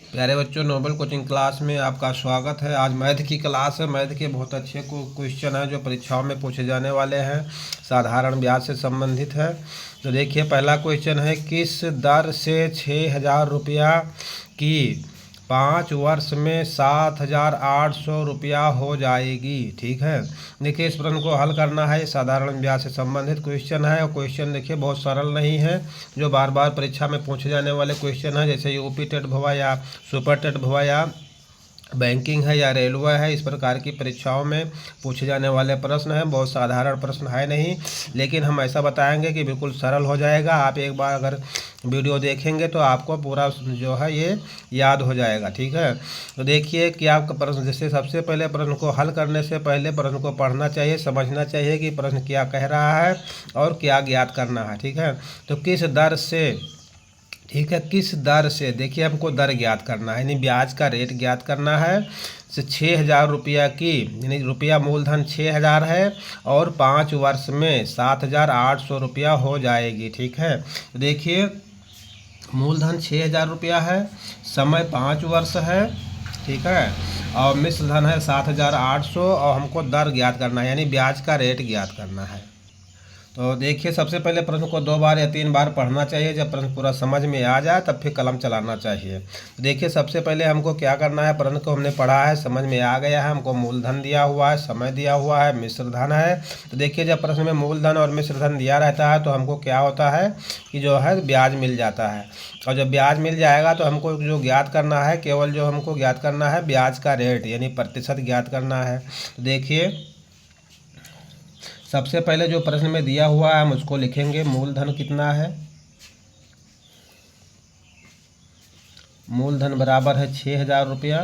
प्यारे बच्चों, Nobel coaching class में आपका स्वागत है। आज मैथ की क्लास है। मैथ के बहुत अच्छे क्वेश्चन हैं जो परीक्षाओं में पूछे जाने वाले हैं, साधारण ब्याज से संबंधित है। तो देखिए, पहला क्वेश्चन है, किस दर से 6,000 रुपया की 5 वर्ष में 7,800 रुपया हो जाएगी। ठीक है, देखिए इस प्रश्न को हल करना है। साधारण ब्याज से संबंधित क्वेश्चन है और क्वेश्चन देखिए बहुत सरल नहीं है, जो बार बार परीक्षा में पूछे जाने वाले क्वेश्चन है, जैसे यूपी टेट भवा या सुपर टेट भवा या बैंकिंग है या रेलवे है। इस प्रकार की परीक्षाओं में पूछे जाने वाले प्रश्न हैं। बहुत साधारण प्रश्न है नहीं, लेकिन हम ऐसा बताएंगे कि बिल्कुल सरल हो जाएगा। आप एक बार अगर वीडियो देखेंगे तो आपको पूरा जो है ये याद हो जाएगा। ठीक है, तो देखिए कि आपका प्रश्न, जैसे सबसे पहले प्रश्न को हल करने से पहले प्रश्न को पढ़ना चाहिए, समझना चाहिए कि प्रश्न क्या कह रहा है और क्या ज्ञात करना है। ठीक है, तो किस दर से, ठीक है, किस दर से, देखिए हमको दर ज्ञात करना है, यानी ब्याज का रेट ज्ञात करना है। से 6,000 रुपया की, यानी रुपया मूलधन 6,000 है और 5 वर्ष में 7,800 रुपया हो जाएगी। ठीक है, तो देखिए मूलधन 6,000 रुपया है, समय 5 वर्ष है। ठीक है, और मिश्र धन है 7,800 और हमको दर ज्ञात करना है, यानी ब्याज का रेट ज्ञात करना है। तो देखिए, सबसे पहले प्रश्न को 2 बार या 3 बार पढ़ना चाहिए। जब प्रश्न पूरा समझ में आ जाए तब फिर कलम चलाना चाहिए। तो देखिए, सबसे पहले हमको क्या करना है, प्रश्न को हमने पढ़ा है, समझ में आ गया है। हमको मूलधन दिया हुआ है, समय दिया हुआ है, मिश्र धन है। तो देखिए, जब प्रश्न में मूलधन और मिश्र धन दिया रहता है तो हमको क्या होता है कि जो है ब्याज मिल जाता है। और जब ब्याज मिल जाएगा तो हमको जो ज्ञात करना है, केवल जो हमको ज्ञात करना है ब्याज का रेट, यानी प्रतिशत ज्ञात करना है। तो देखिए, सबसे पहले जो प्रश्न में दिया हुआ है हम उसको लिखेंगे। मूलधन कितना है, मूलधन बराबर है 6,000 रुपया।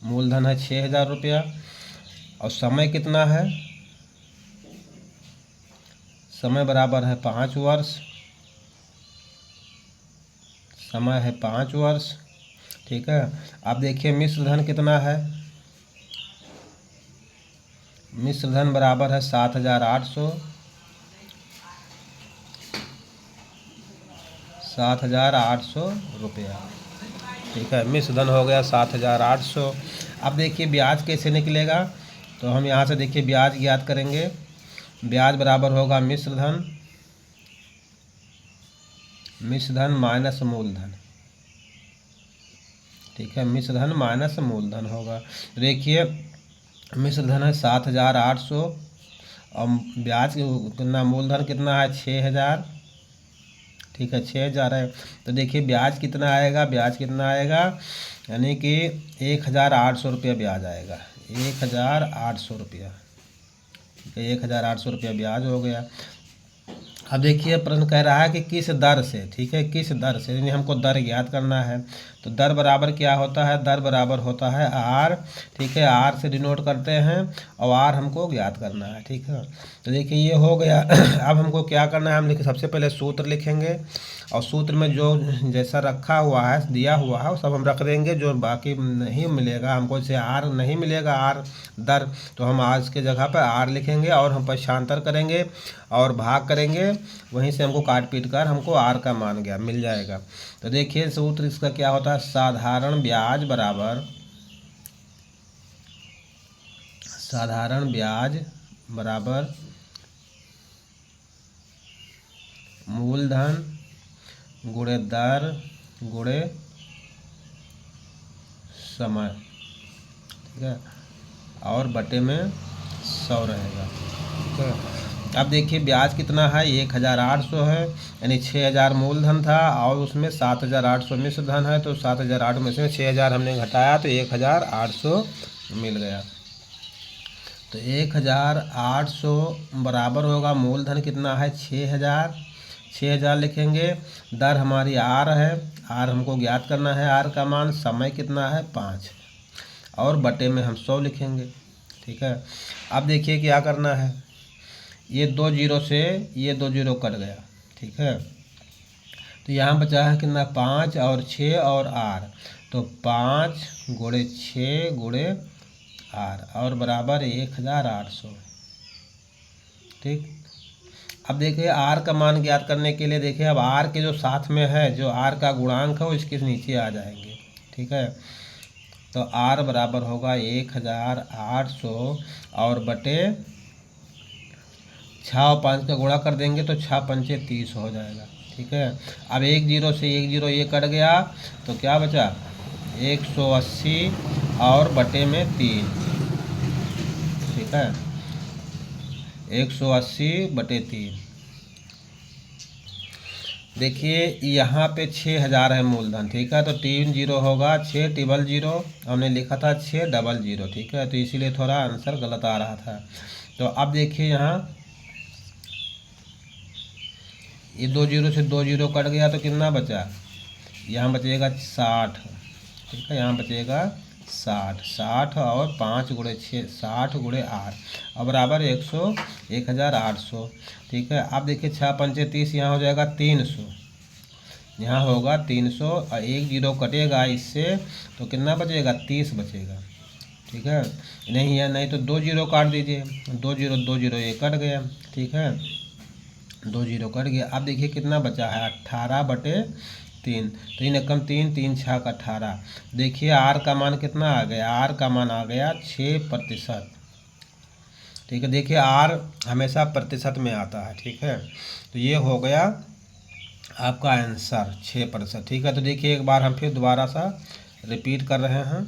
मूलधन है 6,000 रुपया और समय कितना है, समय बराबर है 5 वर्ष। समय है 5 वर्ष। ठीक है, अब देखिए मिश्र धन कितना है, मिश्र धन बराबर है 7,800। 7,800 रुपया। ठीक है, मिश्र धन हो गया 7,800। अब देखिए ब्याज कैसे निकलेगा, तो हम यहाँ से देखिए ब्याज ज्ञात करेंगे। ब्याज बराबर होगा मिश्र धन, मिश्र धन माइनस मूलधन। ठीक है, मिश्र धन माइनस मूलधन होगा। देखिए मिश्र धन है 7,800 और ब्याज कितना, मूलधन कितना है 6,000। ठीक है, 6,000 है। तो देखिए ब्याज कितना आएगा, ब्याज कितना आएगा, यानी कि 1,800 रुपया ब्याज आएगा। 1,800 रुपया। ठीक है, 1,800 रुपया ब्याज हो गया। अब देखिए प्रश्न कह रहा है कि किस दर से, ठीक है, किस दर से, यानी हमको दर ज्ञात करना है। तो दर बराबर क्या होता है, दर बराबर होता है आर। ठीक है, आर से डिनोट करते हैं और आर हमको ज्ञात करना है। ठीक है, तो देखिए ये हो गया। अब हमको क्या करना है, हम लिखे सबसे पहले सूत्र लिखेंगे और सूत्र में जो जैसा रखा हुआ है, दिया हुआ है, वो सब हम रख देंगे। जो बाकी नहीं मिलेगा हमको, जैसे आर नहीं मिलेगा, आर दर, तो हम आज के जगह पर आर लिखेंगे और हम पक्षांतर करेंगे और भाग करेंगे। वहीं से हमको काट पीट कर हमको आर का मान गया मिल जाएगा। तो देखिए सूत्र इसका क्या होता है, साधारण ब्याज बराबर, साधारण ब्याज बराबर मूलधन गुणे दर गुणे समय। ठीक है, और बटे में 100 रहेगा। ठीक है, अब देखिए ब्याज कितना है, 1,800 है, यानी 6,000 मूलधन था और उसमें 7,800 मिश्र धन है। तो 7,800 में से 6,000 हमने घटाया तो 1,800 मिल गया। तो 1,800 बराबर होगा, मूलधन कितना है 6,000, 6,000 लिखेंगे। दर हमारी आर है, आर हमको ज्ञात करना है, आर का मान। समय कितना है 5 और बटे में हम 100 लिखेंगे। ठीक है, अब देखिए क्या करना है, ये 2 जीरो से ये 2 जीरो कट गया। ठीक है, तो यहाँ बचा है कितना, 5 और 6 और आर। तो 5 गुणे 6 गुणे आर और बराबर 1,800। ठीक, अब देखिए आर का मान ज्ञात करने के लिए देखिए अब आर के जो साथ में है, जो आर का गुणांक है वो इसके नीचे आ जाएंगे। ठीक है, तो आर बराबर होगा 1800 और बटे 6 और 5 का गुणा कर देंगे तो 6 पंचे 30 हो जाएगा। ठीक है, अब 1 जीरो से 1 जीरो ये कट गया तो क्या बचा 180 और बटे में 3। ठीक है, 180 बटे 3। देखिए यहाँ पे 6000 है मूलधन। ठीक है, तो 3 जीरो होगा 6 ट्रिपल जीरो, हमने लिखा था 6 डबल जीरो। ठीक है, तो इसीलिए थोड़ा आंसर गलत आ रहा था। तो अब देखिए यहाँ ये 2 जीरो से 2 जीरो कट गया तो कितना बचा, यहाँ बचेगा 60। ठीक है, यहाँ बचेगा 60 और 5 गुणे 6 60 गुणे 8 और बराबर 1800। ठीक है, अब देखिए 6 पंचे 30, यहाँ हो जाएगा 300, यहाँ होगा 300 और 1 जीरो कटेगा इससे तो कितना बचेगा 30 बचेगा। ठीक है, नहीं है नहीं तो 2 जीरो काट दीजिए, 2 जीरो ये कट गया। ठीक है, 2 जीरो कट गया। अब देखिए कितना बचा है 18 बटे 3, 3 एकम 3, 3 छः का 18। देखिए आर का मान कितना आ गया, आर का मान आ गया 6%। ठीक है, देखिए आर हमेशा प्रतिशत में आता है। ठीक है, तो ये हो गया आपका आंसर 6%। ठीक है, तो देखिए एक बार हम फिर दोबारा सा रिपीट कर रहे हैं।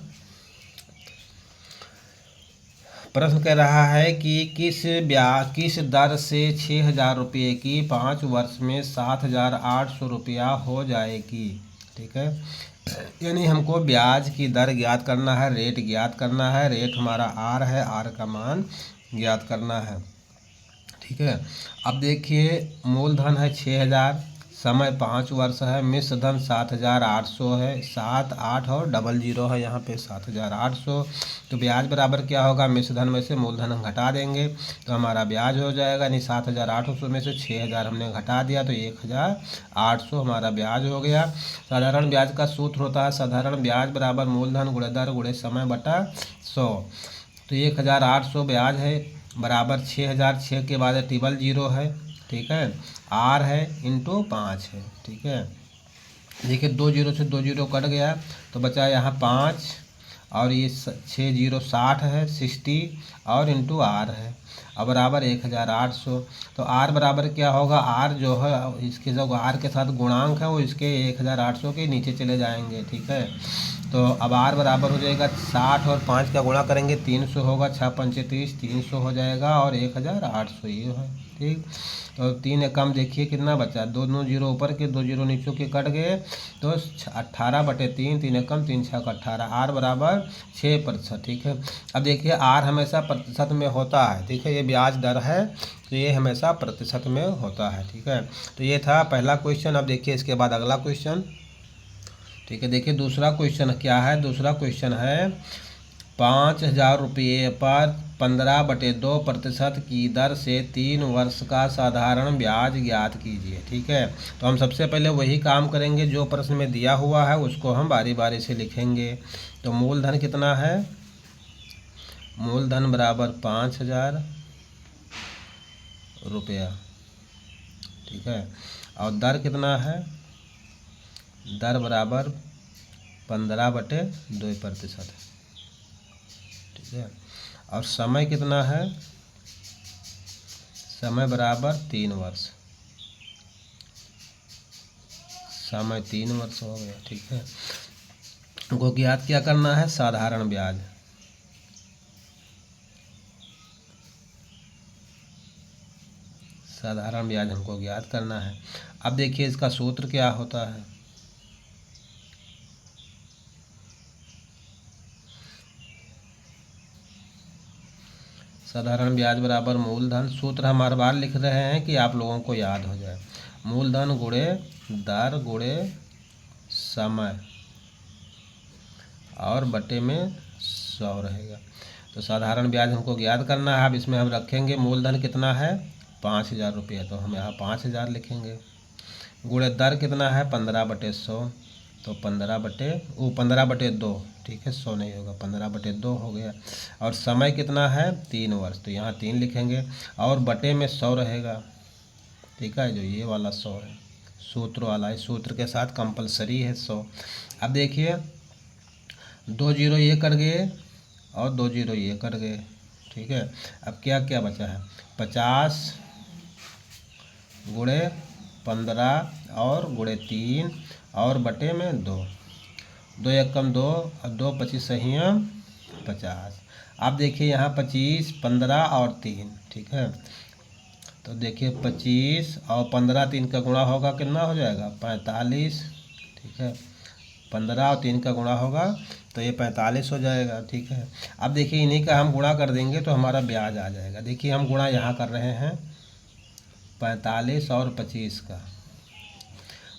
प्रश्न कह रहा है कि किस दर से 6000 रुपये की 5 वर्ष में 7800 रुपया हो जाएगी। ठीक है, यानी हमको ब्याज की दर ज्ञात करना है, रेट ज्ञात करना है। रेट हमारा आर है, आर का मान ज्ञात करना है। ठीक है, अब देखिए मूलधन है 6000, समय 5 वर्ष है, मिश्र धन 7800 है, 7 8 और डबल जीरो है यहाँ पे 7800। तो ब्याज बराबर क्या होगा, मिश्र धन में से मूलधन हम घटा देंगे तो हमारा ब्याज हो जाएगा, यानी 7800 में से 6000 हमने घटा दिया तो 1800 हमारा ब्याज हो गया। साधारण ब्याज का सूत्र होता है साधारण ब्याज बराबर मूलधन गुणे दर गुणे समय बटा 100। तो 1800 ब्याज है बराबर 6000, 6 के बाद ट्रिपल जीरो है। ठीक है, आर है इंटू 5 है। ठीक है, देखिए 2 जीरो से 2 जीरो कट गया तो बचा यहाँ 5 और ये 6 जीरो 60 है 60 और इंटू आर है और बराबर 1800। तो आर बराबर क्या होगा, आर जो है इसके जो आर के साथ गुणांक है वो इसके 1800 के नीचे चले जाएंगे। ठीक है, तो अब आर बराबर हो जाएगा 60 और 5 का गुणा करेंगे 300 होगा, 6 पंचे 30, 300 हो जाएगा और 1800 ये है। ठीक, तो 3 एकम देखिए कितना बचा, 2 जीरो ऊपर के 2 जीरो नीचों के कट गए तो 18 बटे 3, 3 एकम 3 छः का 18, आर बराबर 6%। ठीक है, अब देखिए आर हमेशा प्रतिशत में होता है। ठीक है, ये ब्याज दर है तो ये हमेशा प्रतिशत में होता है। ठीक है, तो ये था पहला क्वेश्चन। अब देखिए इसके बाद अगला क्वेश्चन। ठीक है, देखिए दूसरा क्वेश्चन क्या है, दूसरा क्वेश्चन है 5000 रुपये पर 15/2% की दर से 3 वर्ष का साधारण ब्याज ज्ञात कीजिए। ठीक है, तो हम सबसे पहले वही काम करेंगे जो प्रश्न में दिया हुआ है उसको हम बारी बारी से लिखेंगे। तो मूलधन कितना है, मूलधन बराबर 5000 रुपया। ठीक है, और दर कितना है, दर बराबर 15/2%। ठीक है, और समय कितना है, समय बराबर 3 वर्ष, समय 3 वर्ष हो गया। ठीक है, हमको ज्ञात क्या करना है, साधारण ब्याज। साधारण ब्याज हमको ज्ञात करना है। अब देखिए इसका सूत्र क्या होता है, साधारण ब्याज बराबर मूलधन, सूत्र हम हर बार लिख रहे हैं कि आप लोगों को याद हो जाए, मूलधन गुणे दर गुणे समय और बटे में 100 रहेगा। तो साधारण ब्याज हमको ज्ञात करना है। अब इसमें हम रखेंगे मूलधन कितना है 5000 रुपये, तो हम यहाँ 5000 लिखेंगे। गुणे दर कितना है 15/100, तो 15/2। ठीक है, 100 नहीं होगा, 15/2 हो गया। और समय कितना है 3 वर्ष, तो यहाँ 3 लिखेंगे और बटे में 100 रहेगा। ठीक है, जो ये वाला 100 है, सूत्र वाला, इस सूत्र के साथ कंपलसरी है 100। अब देखिए 2 जीरो ये कट गए और 2 जीरो ये कट गए, ठीक है। अब क्या क्या बचा है, 50 गुणे 15 और गुणे 3 और बटे में 2, 2 एक कम 2 और 2 25 सही 50। अब देखिए यहाँ 25 15 और 3, ठीक है। तो देखिए 25 और 15 3 का गुणा होगा कितना हो जाएगा 45, ठीक है। 15 और 3 का गुणा होगा तो ये 45 हो जाएगा, ठीक है। अब देखिए इन्हीं का हम गुणा कर देंगे तो हमारा ब्याज आ जाएगा। देखिए हम गुणा यहाँ कर रहे हैं 45 और 25 का,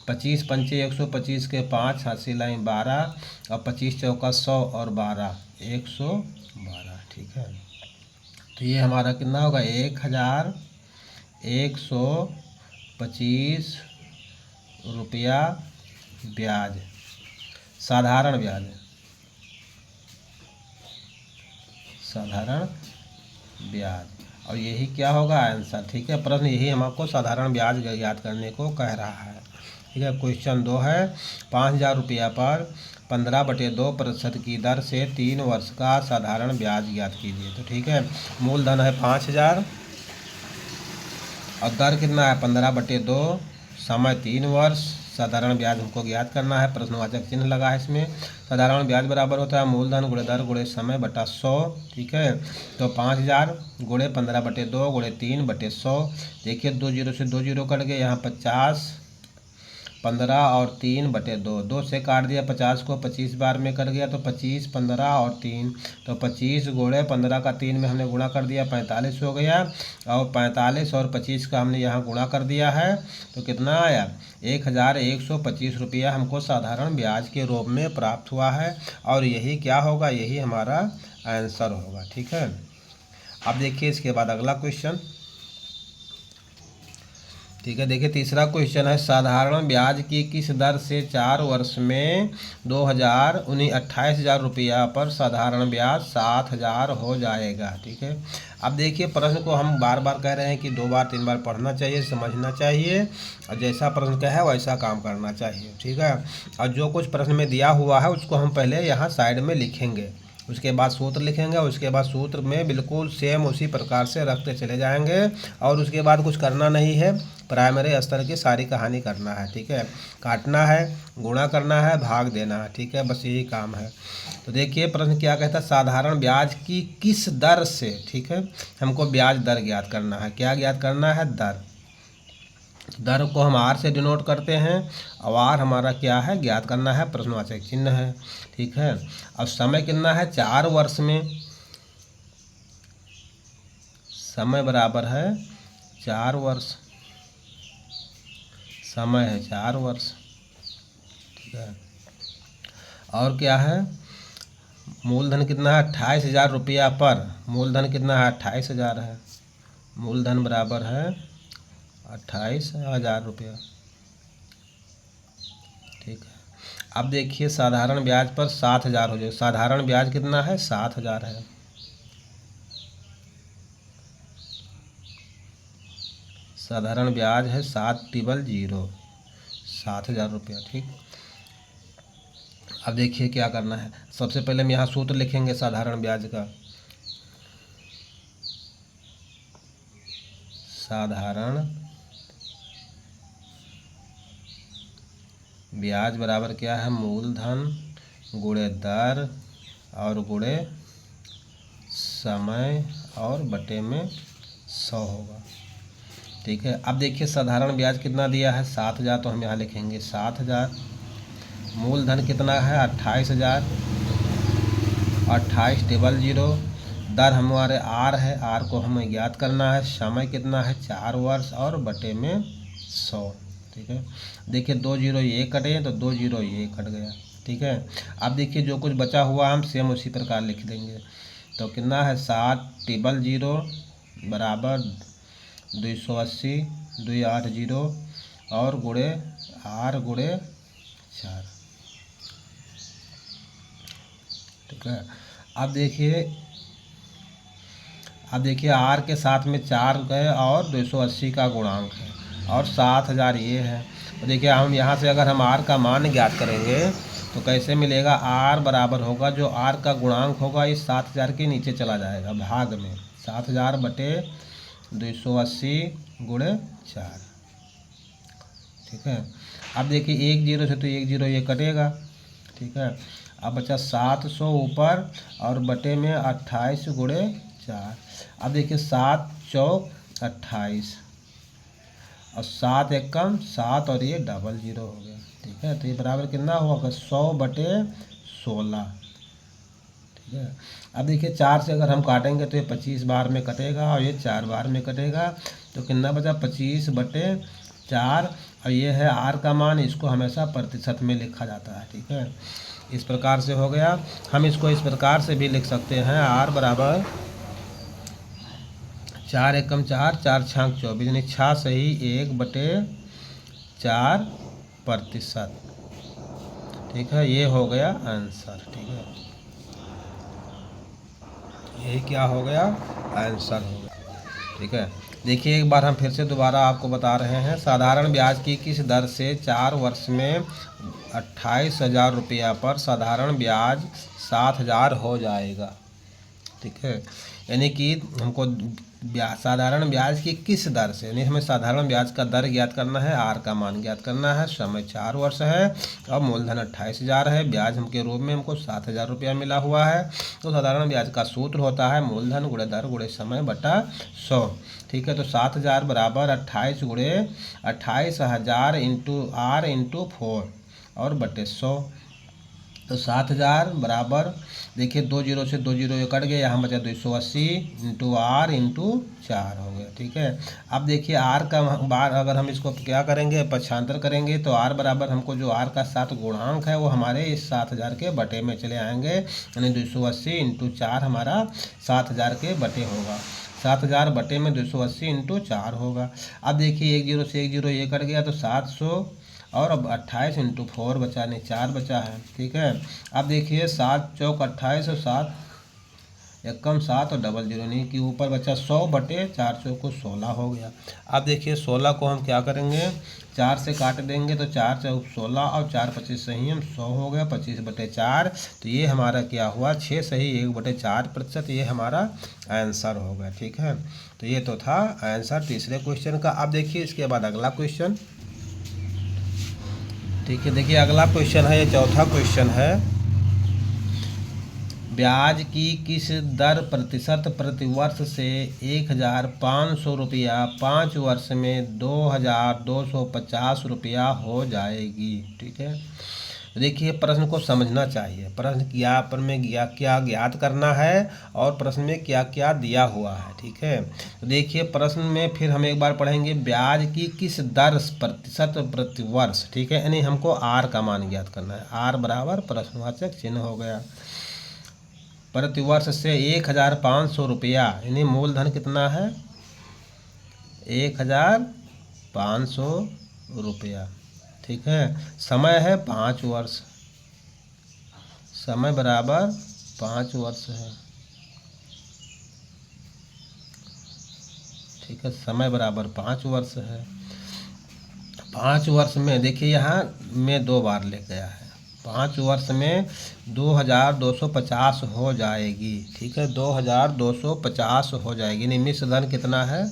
25 पंचे 125 के 5 हासिल लाइन 12 और 25 चौका 100 और 12 112, ठीक है। तो ये हमारा कितना होगा 1125 रुपया ब्याज, साधारण ब्याज, साधारण ब्याज। और यही क्या होगा आंसर, ठीक है। प्रश्न यही हमको साधारण ब्याज याद करने को कह रहा है, ठीक है। क्वेश्चन 2 है 5000 रुपया पर 15/2% की दर से 3 वर्ष का साधारण ब्याज ज्ञात कीजिए। तो ठीक है, मूलधन है 5000 और दर कितना है 15/2, समय 3 वर्ष, साधारण ब्याज हमको ज्ञात करना है, प्रश्नवाचक चिन्ह लगा है इसमें। साधारण ब्याज बराबर होता है मूलधन गुणे दर गुणे समय बटा 100, ठीक है। तो 5000 गुणे 15/2 गुणे 3/100। देखिए 2 जीरो से 2 जीरो कट गए, यहाँ 50 15 और 3/2, 2 से काट दिया 50 को, 25 बार में कट गया तो 25 15 और 3, तो 25 गुणे 15 का 3 में हमने गुणा कर दिया 45 हो गया, और 45 और 25 का हमने यहाँ गुणा कर दिया है तो कितना आया 1125 रुपया हमको साधारण ब्याज के रूप में प्राप्त हुआ है। और यही क्या होगा, यही हमारा आंसर होगा, ठीक है। अब देखिए इसके बाद अगला क्वेश्चन, ठीक है। देखिए तीसरा क्वेश्चन है साधारण ब्याज की किस दर से 4 वर्ष में 28,000 रुपया पर साधारण ब्याज 7,000 हो जाएगा, ठीक है। अब देखिए प्रश्न को हम बार बार कह रहे हैं कि 2 बार 3 बार पढ़ना चाहिए, समझना चाहिए, और जैसा प्रश्न का है वैसा काम करना चाहिए, ठीक है। और जो कुछ प्रश्न में दिया हुआ है उसको हम पहले यहाँ साइड में लिखेंगे, उसके बाद सूत्र लिखेंगे, उसके बाद सूत्र में बिल्कुल सेम उसी प्रकार से रखते चले जाएंगे, और उसके बाद कुछ करना नहीं है, प्राइमरी स्तर की सारी कहानी करना है, ठीक है। काटना है, गुणा करना है, भाग देना है, ठीक है, बस यही काम है। तो देखिए प्रश्न क्या कहता है, साधारण ब्याज की किस दर से, ठीक है। हमको ब्याज दर ज्ञात करना है, क्या ज्ञात करना है, दर। दर को हम आर से डिनोट करते हैं, और आर हमारा क्या है, ज्ञात करना है, प्रश्नवाचक चिन्ह है, ठीक है। अब समय कितना है 4 वर्ष में, समय बराबर है 4 वर्ष, समय है 4 वर्ष, ठीक है। और क्या है, मूलधन कितना है 28,000 रुपया पर, मूलधन कितना है 28,000 है, मूलधन बराबर है 28,000 रुपया, ठीक है। अब देखिए साधारण ब्याज पर 7,000 हो जाए, साधारण ब्याज कितना है 7,000 है, साधारण ब्याज है 700, 7,000 रुपया, ठीक। अब देखिए क्या करना है, सबसे पहले हम यहाँ सूत्र लिखेंगे साधारण ब्याज का, साधारण ब्याज बराबर क्या है, मूलधन गुणे दर और गुणे समय और बटे में 100 होगा, ठीक है। अब देखिए साधारण ब्याज कितना दिया है 7,000, तो हम यहाँ लिखेंगे 7,000, मूलधन कितना है 28,000, 2800, दर हमारे आर है, आर को हमें ज्ञात करना है, समय कितना है 4 वर्ष और बटे में 100, ठीक है। देखिए 2 जीरो ये कटे तो 2 जीरो ये कट गया, ठीक है। अब देखिए जो कुछ बचा हुआ हम सेम उसी प्रकार लिख देंगे, तो कितना है 700 बराबर 280, 280 और गुणे आर गुणे 4, ठीक है। अब देखिए आर के साथ में 4 गए और 280 का गुणांक है, और 7000 ये है। तो देखिए हम यहाँ से अगर हम आर का मान ज्ञात करेंगे तो कैसे मिलेगा, आर बराबर होगा जो आर का गुणांक होगा इस 7000 के नीचे चला जाएगा भाग में, 7000 बटे 280 गुणे 4। ठीक है, अब देखिए 1 0 से तो 1 0 ये कटेगा। ठीक है, अब बचा 700 ऊपर और बटे में 28 गुणे 4। अब देखिए 7 चौक 28 और 7 एकम 7 और ये डबल 0 हो गया। ठीक है, तो ये बराबर कितना होगा, 100 बटे 16। ठीक है, अब देखिए 4 से अगर हम काटेंगे तो ये 25 बार में कटेगा और ये 4 बार में कटेगा, तो कितना बचा, 25 बटे 4। और ये है आर का मान, इसको हमेशा प्रतिशत में लिखा जाता है। ठीक है, इस प्रकार से हो गया। हम इसको इस प्रकार से भी लिख सकते हैं, आर बराबर 4 एकम 4, 4 छाक 24, यानी 6 सही 1 बटे 4%। ठीक है, ये हो गया आंसर। ठीक है, यही क्या हो गया, आंसर हो गया। ठीक है, देखिए एक बार हम फिर से दोबारा आपको बता रहे हैं, साधारण ब्याज की किस दर से 4 वर्ष में 28,000 रुपया पर साधारण ब्याज 7,000 हो जाएगा। ठीक है, यानी कि हमको साधारण ब्याज की किस दर से, यानी हमें साधारण ब्याज का दर ज्ञात करना है, आर का मान ज्ञात करना है, समय 4 वर्ष है और मूलधन 28,000 है, ब्याज हमके रूप में हमको 7,000 रुपया मिला हुआ है। तो साधारण ब्याज का सूत्र होता है मूलधन गुणे दर गुणे समय बटा 100। ठीक है, तो 7,000 बराबर 28 गुणे 28,000 इंटू आर इंटू 4 और बटे 100। तो 7,000 बराबर देखिए 2 0 से 2 0 ये कट गया, यहाँ बचा 280 इंटू आर इंटू 4 हो गया। ठीक है, अब देखिए आर का बार अगर हम इसको क्या करेंगे, पक्षांतर करेंगे तो आर बराबर हमको जो आर का 7 गुणांक है वो हमारे इस 7,000 के बटे में चले आएंगे, यानी 280 इंटू 4 हमारा 7,000 के बटे होगा। 7,000 बटे में 280 इंटू 4 होगा। अब देखिए 1 0 से 1 0 ये कट गया, तो 700 और अब 28 इंटू 4 बचा, नहीं 4 बचा है। ठीक है, अब देखिए 7 चौक 28 और 7 एकम 7 और डबल 0, नहीं कि ऊपर बचा 100 बटे 4 चौक को 16 हो गया। अब देखिए 16 को हम क्या करेंगे, 4 से काट देंगे तो 4 चौक 16 और 4 25 सही हम 100 हो गया, 25 बटे 4। तो ये हमारा क्या हुआ, 6 सही 1 बटे 4%, ये हमारा आंसर हो गया। ठीक है, तो ये तो था आंसर तीसरे क्वेश्चन का। अब देखिए इसके बाद अगला क्वेश्चन। ठीक है, देखिए अगला क्वेश्चन है, ये चौथा क्वेश्चन है, ब्याज की किस दर प्रतिशत प्रतिवर्ष से 1,500 रुपया 5 वर्ष में 2,250 रुपया हो जाएगी। ठीक है, देखिए प्रश्न को समझना चाहिए, प्रश्न क्या पर में क्या ज्ञात करना है और प्रश्न में क्या क्या दिया हुआ है। ठीक है, तो देखिए प्रश्न में फिर हम एक बार पढ़ेंगे, ब्याज की किस दर प्रतिशत प्रतिवर्ष। ठीक है, यानी हमको आर का मान ज्ञात करना है, आर बराबर प्रश्नवाचक चिन्ह हो गया, प्रतिवर्ष से 1,500 रुपया, यानी मूलधन कितना है 1,500 रुपया। ठीक है, समय है 5 वर्ष, समय बराबर 5 वर्ष है। ठीक है, समय बराबर 5 वर्ष है। 5 वर्ष में देखिए यहाँ में 2 बार ले गया है, 5 वर्ष में 2,250 हो जाएगी। ठीक है, 2,250 हो जाएगी, नहीं मिश्र धन कितना है,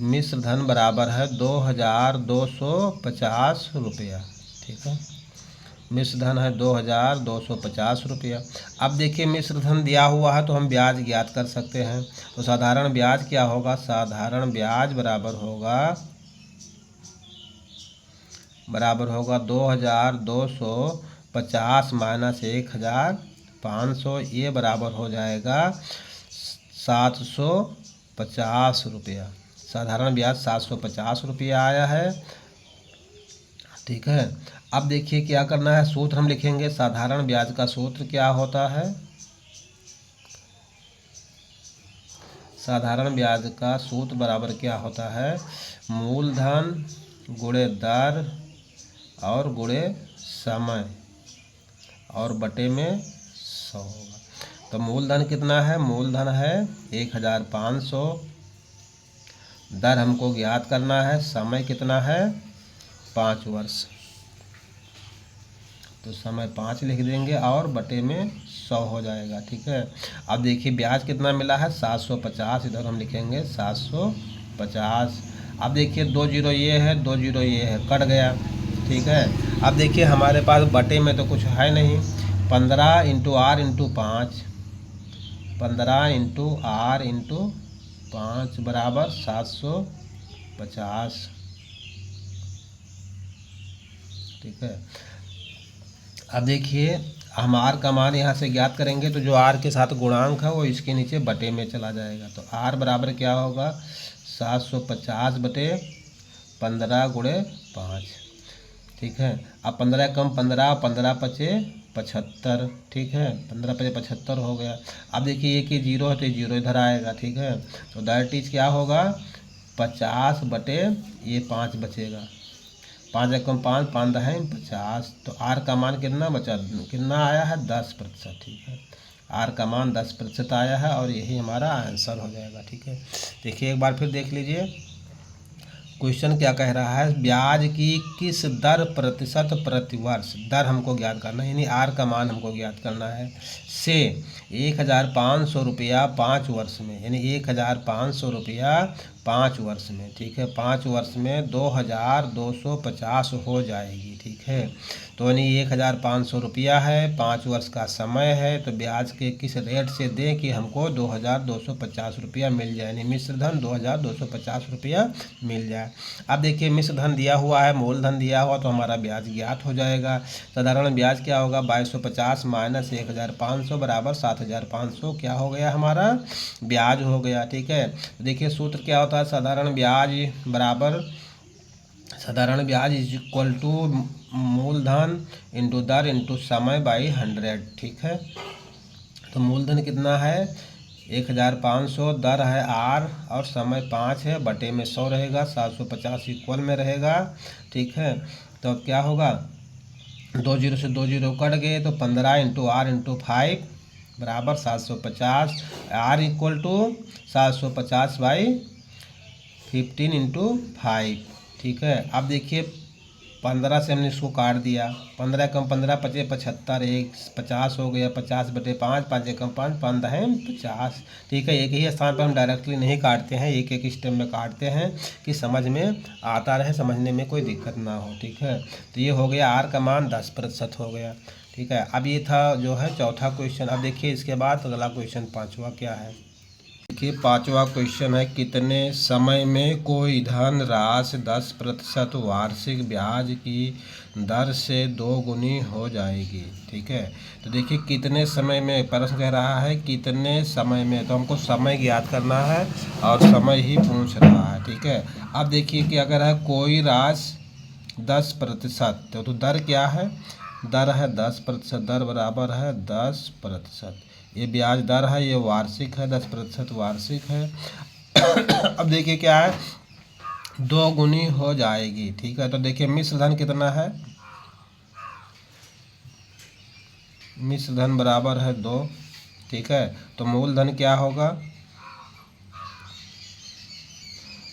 मिश्र धन बराबर है 2,250 रुपया। ठीक है, मिश्र धन है 2,250 रुपया। अब देखिए मिश्र धन दिया हुआ है तो हम ब्याज ज्ञात कर सकते हैं, तो साधारण ब्याज क्या होगा, साधारण ब्याज बराबर होगा 2,250 माइनस 1,500, ये बराबर हो जाएगा 750 रुपया। साधारण ब्याज 750 रुपया आया है। ठीक है, अब देखिए क्या करना है, सूत्र हम लिखेंगे, साधारण ब्याज का सूत्र क्या होता है, साधारण ब्याज का सूत्र बराबर क्या होता है, मूलधन गुणे दर और गुणे समय और बटे में 100 होगा। तो मूलधन कितना है, मूलधन है 1,500 दर हमको ज्ञात करना है, समय कितना है 5 वर्ष, तो समय 5 लिख देंगे और बटे में 100 हो जाएगा। ठीक है, अब देखिए ब्याज कितना मिला है 750, इधर हम लिखेंगे 750। अब देखिए 2 जीरो ये है, 2 जीरो ये है, कट गया। ठीक है, अब देखिए हमारे पास बटे में तो कुछ है नहीं, 15 into R into 5, 15 into R into 5 बराबर 750। ठीक है, अब देखिए हम आर का मान यहाँ से ज्ञात करेंगे, तो जो आर के साथ गुणांक है वो इसके नीचे बटे में चला जाएगा, तो आर बराबर क्या होगा 750 बटे 15 गुणे 5। ठीक है, अब 15 कम 15, 15 पचे 75। ठीक है, 15 पचे 75 हो गया। अब देखिए एक ही जीरो है तो जीरो इधर आएगा। ठीक है, तो दैट इज क्या होगा 50 बटे ये 5 बचेगा, 5 एकम 5, 5 है 50, तो आर का मान कितना बचा, कितना आया है 10%। ठीक है, आर का मान 10% आया है और यही हमारा आंसर हो जाएगा। ठीक है, देखिए एक बार फिर देख लीजिए क्वेश्चन क्या कह रहा है, ब्याज की किस दर प्रतिशत प्रतिवर्ष, दर हमको ज्ञात करना है, यानी आर का मान हमको ज्ञात करना है, से 1500 रुपया 5 वर्ष में, यानी 1500 रुपया 5 वर्ष में। ठीक है, 5 वर्ष में 2250 हो जाएगी। ठीक है, तो यानी 1500 रुपया है, 5 वर्ष का समय है, तो ब्याज के किस रेट से दें कि हमको 2250 रुपया मिल जाए, यानी मिश्र धन 2250 रुपया मिल जाए। अब देखिए मिश्र धन दिया हुआ है, मूलधन दिया हुआ, तो हमारा ब्याज ज्ञात हो जाएगा। साधारण ब्याज क्या होगा 2250 माइनस 1500 बराबर 7500, क्या हो गया हमारा ब्याज हो गया। ठीक है, तो देखिए सूत्र क्या होता है, साधारण ब्याज इज इक्वल टू मूलधन इंटू दर इंटू समय बाई 100। ठीक है, तो मूलधन कितना है 1500, दर है आर और समय 5 है, बटे में 100 रहेगा, 750 इक्वल में रहेगा। ठीक है, तो अब क्या होगा 2 जीरो से 2 जीरो कट गए, तो 15 इंटू आर इंटू 5 बराबर 750, R equal to 750 by 15 into 5। ठीक है, अब देखिए 15 से हमने इसको काट दिया, 15 कम 15 पचे 75, एक 50 हो गया, 50 बटे 5, 5 एकम 5, 5 है 50। ठीक है, एक ही स्थान पर हम डायरेक्टली नहीं काटते हैं, एक एक स्टेप में काटते हैं कि समझ में आता रहे, समझने में कोई दिक्कत ना हो। ठीक है, तो ये हो गया आर का मान 10% हो गया। ठीक है, अब ये था जो है चौथा क्वेश्चन। अब देखिए इसके बाद अगला क्वेश्चन पाँचवा क्या है। देखिए पाँचवा क्वेश्चन है, कितने समय में कोई धन राशि 10% वार्षिक ब्याज की दर से 2 गुनी हो जाएगी। ठीक है, तो देखिए कितने समय में, प्रश्न कह रहा है कितने समय में, तो हमको समय ज्ञात करना है और समय ही पूछ रहा है। ठीक है, अब देखिए कि अगर है कोई राशि 10%, तो दर क्या है, दर है 10%, दर बराबर है 10%, ये ब्याज दर है, ये वार्षिक है, 10% वार्षिक है। अब देखिए क्या है 2 गुनी हो जाएगी। ठीक है, तो देखिए मिश्र धन कितना है, मिश्र धन बराबर है 2। ठीक है, तो मूलधन क्या होगा,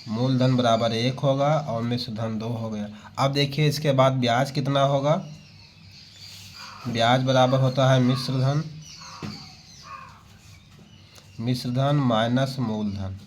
मूलधन बराबर 1 होगा और मिश्र धन 2 हो गया। अब देखिए इसके बाद ब्याज कितना होगा, ब्याज बराबर होता है मिश्र धन माइनस मूलधन।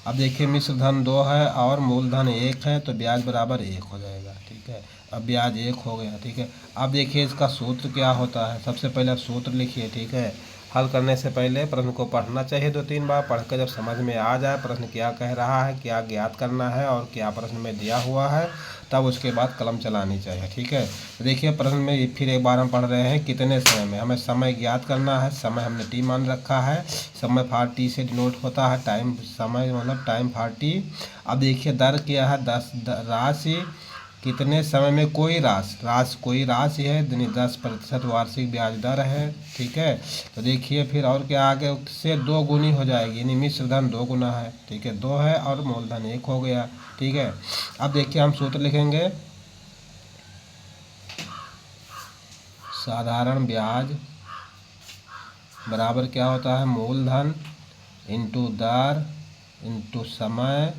अब देखिए मिश्र धन 2 है और मूलधन 1 है, तो ब्याज बराबर 1 हो जाएगा। ठीक है, अब ब्याज 1 हो गया। ठीक है, अब देखिए इसका सूत्र क्या होता है, सबसे पहले सूत्र लिखिए। ठीक है, हल करने से पहले प्रश्न को पढ़ना चाहिए 2-3 बार, पढ़कर जब समझ में आ जाए प्रश्न क्या कह रहा है, क्या ज्ञात करना है और क्या प्रश्न में दिया हुआ है, तब उसके बाद कलम चलानी चाहिए। ठीक है, तो देखिए प्रश्न में फिर एक बार हम पढ़ रहे हैं, कितने समय में, हमें समय ज्ञात करना है, समय हमने टी मान रखा है, समय फॉर टी से डिनोट होता है टाइम, समय मतलब टाइम फॉर टी। अब देखिए दर क्या है, राशि कितने समय में कोई कोई राशि है, 10% वार्षिक ब्याज दर है। ठीक है, तो देखिए फिर और क्या आगे उससे 2 गुनी हो जाएगी, यानी मिश्र धन 2 गुना है। ठीक है, 2 है और मूलधन 1 हो गया। ठीक है, अब देखिए हम सूत्र लिखेंगे, साधारण ब्याज बराबर क्या होता है, मूलधन इंटू दर इंटू समय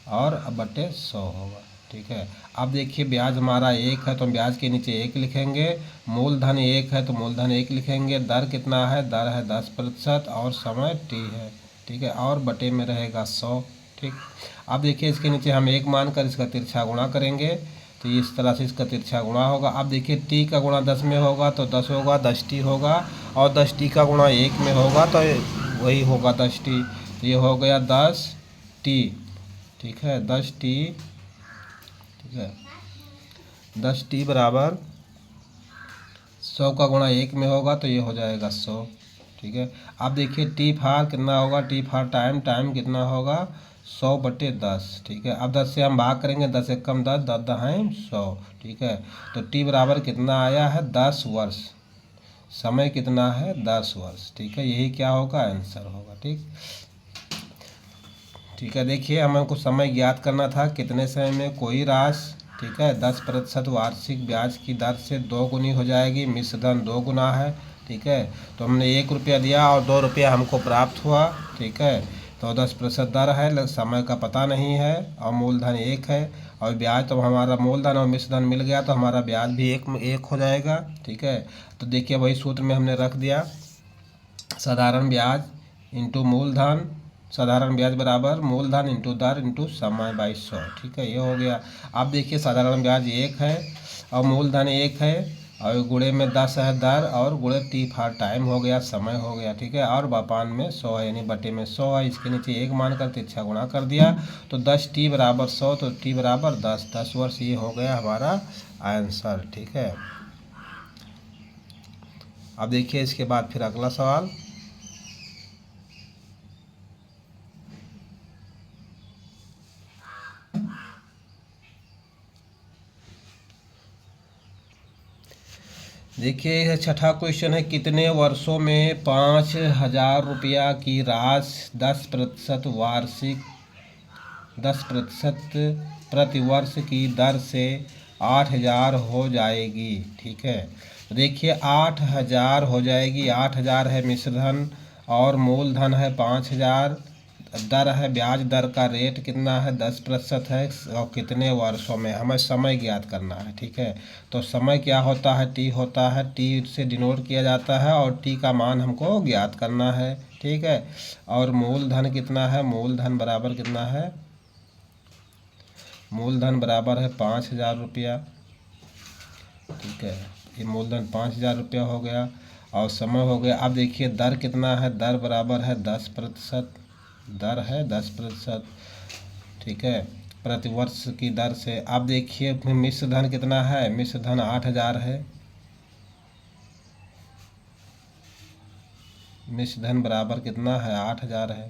और बटे 100 होगा। ठीक है, अब देखिए ब्याज हमारा 1 है तो हम ब्याज के नीचे 1 लिखेंगे, मूलधन 1 है तो मूलधन 1 लिखेंगे, दर कितना है, दर है 10% और समय t है। ठीक है, और बटे में रहेगा 100। ठीक, अब देखिए इसके नीचे हम 1 मानकर इसका तिरछा गुणा करेंगे तो इस तरह से इसका तिरछा गुणा होगा। अब देखिए t का गुणा 10 में होगा तो 10 होगा, 10t होगा, और 10t का गुणा 1 में होगा तो वही होगा 10t। तो ये हो गया 10t। ठीक है, 10t। ठीक है, 10t बराबर 100 का गुणा 1 में होगा तो ये हो जाएगा 100। ठीक है, अब देखिए टी फार कितना होगा, टी फार टाइम, टाइम कितना होगा 100/10। ठीक है, अब 10 से हम भाग करेंगे, 10 एक कम 10, 10 दहाई 100। ठीक है, तो टी बराबर कितना आया है, 10 वर्ष। समय कितना है, 10 वर्ष। ठीक है, यही क्या होगा, आंसर होगा। ठीक, ठीक है, देखिए हमको समय ज्ञात करना था, कितने समय में कोई राशि, ठीक है, 10% वार्षिक ब्याज की दर से 2 गुनी हो जाएगी, मिश्र धन 2 गुना है। ठीक है, तो हमने 1 रुपया दिया और 2 रुपया हमको प्राप्त हुआ। ठीक है, तो 10% दर है, लेकिन समय का पता नहीं है, और मूलधन 1 है, और ब्याज तो हमारा मूलधन और मिश्र धन मिल गया तो हमारा ब्याज भी एक हो जाएगा। ठीक है, तो देखिए वही सूत्र में हमने रख दिया, साधारण ब्याज इंटू मूलधन, साधारण ब्याज बराबर मूलधन इंटू दर इंटू समय 2200। ठीक है, ये हो गया। अब देखिए साधारण ब्याज 1 है और मूलधन 1 है, और गुणे में 10 है दर, और गुणे टी फार टाइम हो गया, समय हो गया। ठीक है, और बापान में 100 है, यानी बटे में 100 है, इसके नीचे 1 मानकर तिरछा गुणा कर दिया तो 10t बराबर 100, तो t बराबर 10 वर्ष। ये हो गया हमारा आंसर। ठीक है, अब देखिए इसके बाद फिर अगला सवाल, देखिए छठा क्वेश्चन है, कितने वर्षों में 5000 रुपया की राशि 10% वार्षिक 10% प्रतिवर्ष की दर से 8000 हो जाएगी। ठीक है, देखिए 8000 हो जाएगी, 8000 है मिश्रधन और मूलधन है 5000, दर है, ब्याज दर का रेट कितना है, 10% है, और कितने वर्षों में, हमें समय ज्ञात करना है। ठीक है, तो समय क्या होता है, टी होता है, टी से डिनोट किया जाता है, और टी का मान हमको ज्ञात करना है। ठीक है, और मूलधन कितना है, मूलधन बराबर कितना है, मूलधन बराबर है 5000 रुपया। ठीक है, ये मूलधन 5000 रुपया हो गया, और समय हो गया। अब देखिए दर कितना है, दर बराबर है 10%, दर है 10%। ठीक है, प्रतिवर्ष की दर से। अब देखिए मिश्र धन कितना है, मिश्र धन 8000 है, मिश्र धन बराबर कितना है, 8000 है।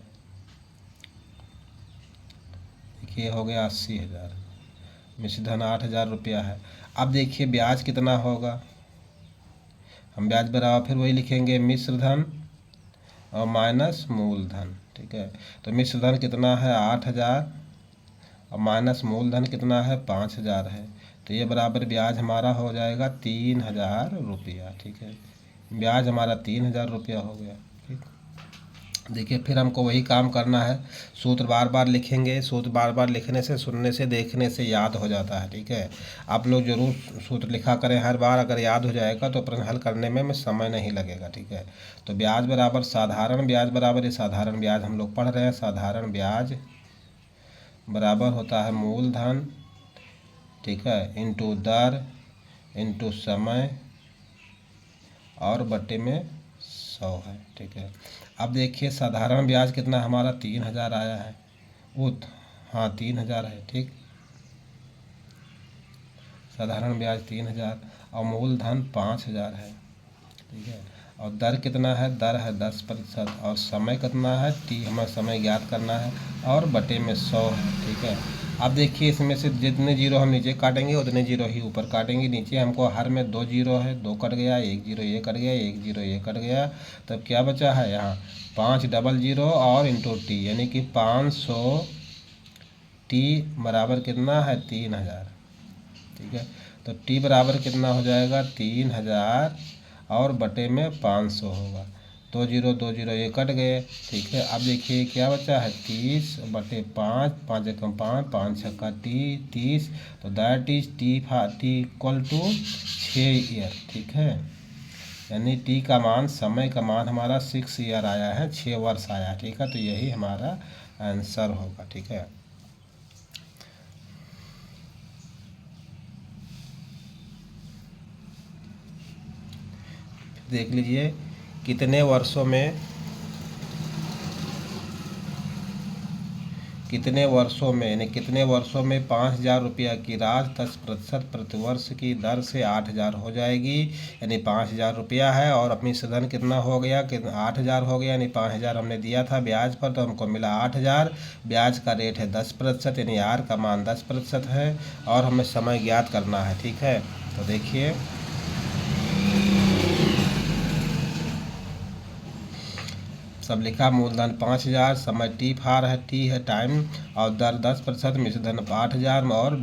देखिए हो गया 80000, मिश्र धन 8000 रुपया है। अब देखिए ब्याज कितना होगा, हम ब्याज बराबर फिर वही लिखेंगे, मिश्र धन और माइनस मूलधन। ठीक है, तो मिश्र धन कितना है 8000 और माइनस मूलधन कितना है 5000 है, तो ये बराबर ब्याज हमारा हो जाएगा 3000 रुपया। ठीक है, ब्याज हमारा 3000 रुपया हो गया। ठीक, देखिए फिर हमको वही काम करना है, सूत्र बार बार लिखेंगे, सूत्र बार बार लिखने से, सुनने से, देखने से याद हो जाता है। ठीक है, आप लोग जरूर सूत्र लिखा करें हर बार, अगर याद हो जाएगा तो प्रश्न हल करने में समय नहीं लगेगा। ठीक है, तो ब्याज बराबर साधारण ब्याज बराबर, ये साधारण ब्याज हम लोग पढ़ रहे हैं, साधारण ब्याज बराबर होता है मूलधन, ठीक है, इंटू दर इंटू समय और बटे में 100 है। ठीक है, अब देखिए साधारण ब्याज कितना हमारा 3000 आया है, हाँ 3000 है। ठीक, साधारण ब्याज 3000 और मूलधन 5000 है। ठीक है, और दर कितना है, दर है 10%, और समय कितना है, टी हमें समय ज्ञात करना है, और बटे में 100 है। ठीक है, अब देखिए इसमें से जितने जीरो हम नीचे काटेंगे उतने जीरो ही ऊपर काटेंगे, नीचे हमको हर में 2 जीरो है, 2 कट गया, 1 जीरो ये कट गया, 1 जीरो ये कट गया, तब क्या बचा है यहाँ 5 डबल जीरो और इंटू टी, यानी कि 500 टी बराबर कितना है 3000। ठीक है, तो टी बराबर कितना हो जाएगा 3000, और बटे में 500 होगा। 2 जीरो 2 जीरो ये कट गए, ठीक है। अब देखिए क्या बचा है 30 बटे 5, 5 एकम 5, 5 छक्का 30, तो that is T equal to 6 year, ठीक है। यानी टी का मान, समय का मान हमारा 6 ईयर आया है, 6 वर्ष आया है, ठीक है। तो यही हमारा आंसर होगा, ठीक है। देख लीजिए कितने वर्षों में 5,000 रुपया की राशि 10% प्रतिवर्ष की दर से 8,000 हो जाएगी। यानी 5,000 रुपया है और अपनी सधन कितना हो गया कि 8,000 हो गया। यानी 5,000 हमने दिया था ब्याज पर, तो हमको मिला 8,000। ब्याज का रेट है 10%, यानी आर का मान 10% है और हमें समय ज्ञात करना है, ठीक है। तो देखिए सब लिखा, मूलधन 5,000, समय टी है टाइम, और दर 10%, मिश्र धन 8,000 और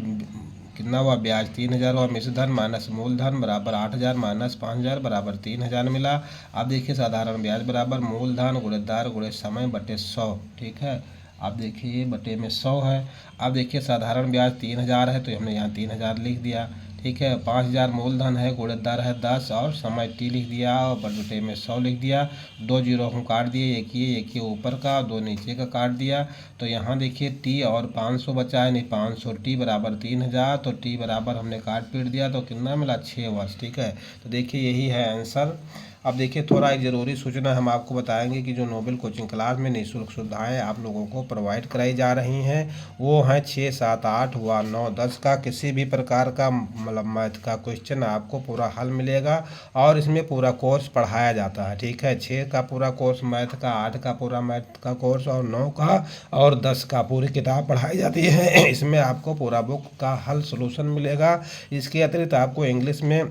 कितना हुआ ब्याज 3,000 हुआ। मिश्र धन माइनस मूलधन बराबर 8,000 माइनस 5,000 बराबर 3,000 मिला। अब देखिए साधारण ब्याज बराबर मूलधन गुणे दर गुणे समय बटे 100, ठीक है। अब देखिए बटे में 100 है। अब देखिए साधारण ब्याज 3,000 है, तो हमने यहाँ 3,000 लिख दिया, ठीक है। 5,000 मूलधन है, गुणे दर है 10 और समय टी लिख दिया और बटे में 100 लिख दिया। 2 जीरो हम काट दिए, एक ये ऊपर का, 2 नीचे का काट दिया। तो यहाँ देखिए टी और 500 बचा है, नहीं 500 टी बराबर 3,000, तो टी बराबर हमने काट पीट दिया, तो कितना मिला 6 वर्ष, ठीक है। तो देखिए यही है आंसर। अब देखिए थोड़ा एक ज़रूरी सूचना हम आपको बताएंगे कि जो नोबेल कोचिंग क्लास में निःशुल्क सुविधाएं आप लोगों को प्रोवाइड कराई जा रही हैं वो हैं 6, 7, 8 व 9, 10 का किसी भी प्रकार का मतलब मैथ का क्वेश्चन आपको पूरा हल मिलेगा और इसमें पूरा कोर्स पढ़ाया जाता है, ठीक है। 6 का पूरा कोर्स मैथ का, 8 का पूरा मैथ का कोर्स और 9 का और 10 का पूरी किताब पढ़ाई जाती है। इसमें आपको पूरा बुक का हल सॉल्यूशन मिलेगा। इसके अतिरिक्त आपको इंग्लिश में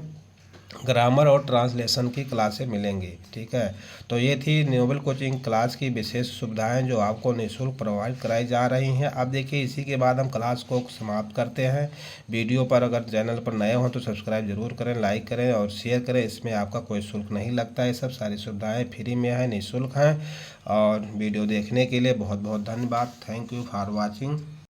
ग्रामर और ट्रांसलेशन की क्लासें मिलेंगी, ठीक है। तो ये थी नोबेल कोचिंग क्लास की विशेष सुविधाएं जो आपको निःशुल्क प्रोवाइड कराई जा रही हैं। अब देखिए इसी के बाद हम क्लास को समाप्त करते हैं। वीडियो पर अगर चैनल पर नए हों तो सब्सक्राइब जरूर करें, लाइक करें और शेयर करें। इसमें आपका कोई शुल्क नहीं लगता है, सब सारी सुविधाएँ फ्री में हैं, निःशुल्क हैं। और वीडियो देखने के लिए बहुत बहुत धन्यवाद। Thank you for watching.